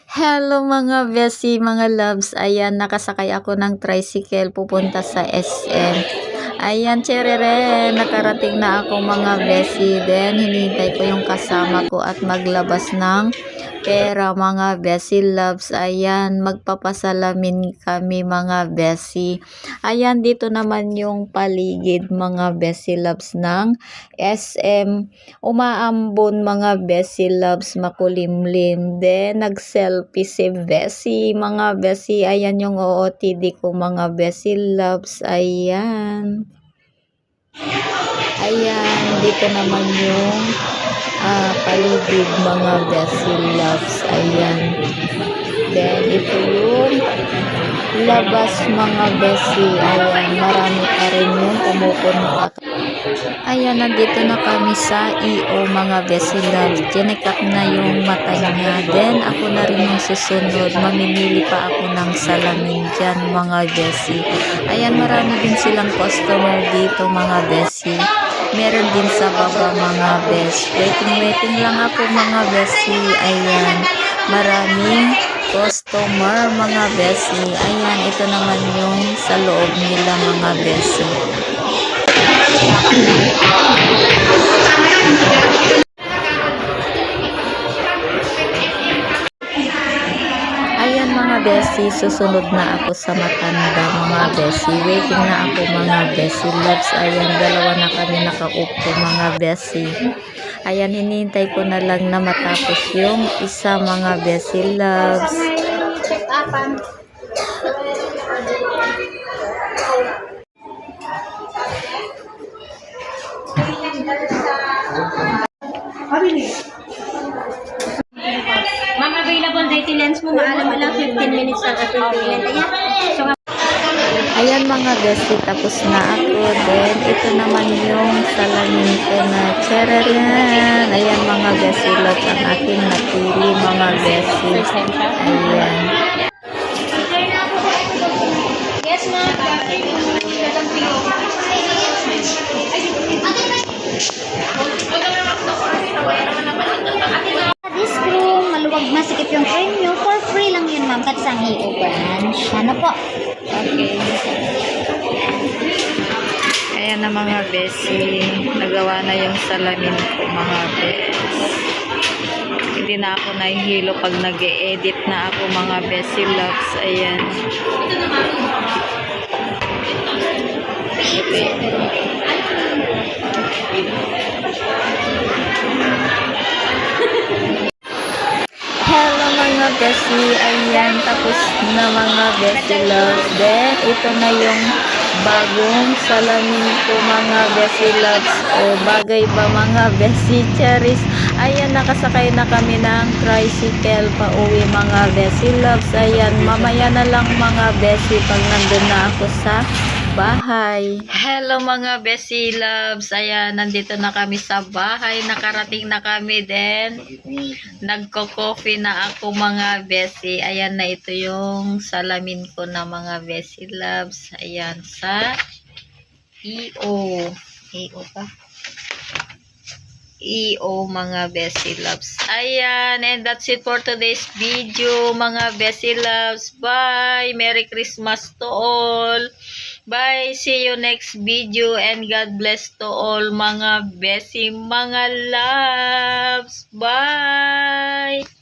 Hello mga besi, mga loves. Ayan, nakasakay ako ng tricycle pupunta sa SM. Ayan, cherere, nakarating na ako mga besi. Then, hinihintay ko yung kasama ko at maglabas ng pera mga besi loves. Ayan, magpapasalamin kami mga besi. Ayan, dito naman yung paligid mga besi loves ng SM. Umaambon mga besi loves, makulimlim. Then, nag-selfie si besi mga besi. Ayan yung OOTD ko mga besi loves. Ayan. Ayan, dito naman yung paligid mga besi loves. Ayan. Then, ito yung labas mga besi. Ayan, marami pa rin yung pumupunta. Ayan, nandito na kami sa EO mga besi loves. Tinikap na yung mata niya. Then, ako na rin yung susunod. Mamimili pa ako ng salamin dyan mga besi. Ayan, marami din silang customer dito mga besi. Meron din sa baba mga bes. Waiting lang ako mga besi. Ayan, maraming customer mga besi. Ayan, ito naman yung sa loob nila mga besi. Ayan mga besi, susunod na ako sa matanda mga besi. Waiting na ako mga besi loves. Ayan, dalawa na kami nakaupo mga besi. Ayan, hinihintay ko na lang na matapos yung isa mga besi loves. Ma'am, available date lens mo, maalam lang 15 minutes lang at 20 lens. Ayan mga besi, tapos na ako. Then, ito naman yung salamin ko na chararan. Ayan mga besi, lot ang aking napili mga besi. Ayan. Yes, ma'am. This room, maluwag masikip yung frame nyo. For free lang yun, ma'am. Kat sa EO branch. Ano po? Okay. Ayan na mga besi. Nagawa na yung salamin ko mga besi. Hindi na ako nahihilo pag nag-e-edit na ako mga besi loves. Ayan. Okay. Hello mga besi. Ayan, tapos na mga besi loves. Then, ito na yung bagong salamin ko mga besi loves. O, bagay ba mga besi cherries? Ayan, nakasakay na kami ng tricycle pa uwi mga besi loves. Ayan, mamaya na lang mga besi pag nandun na ako sa bahay. Hello mga besi loves. Ayan, nandito na kami sa bahay. Nakarating na kami din. Nagko-coffee na ako mga besi. Ayan na, ito yung salamin ko na mga besi loves. Ayan, sa EO. EO pa? EO mga besi loves. Ayan, and that's it for today's video mga besi loves. Bye! Merry Christmas to all! Bye! See you next video and God bless to all mga besi, mga loves. Bye!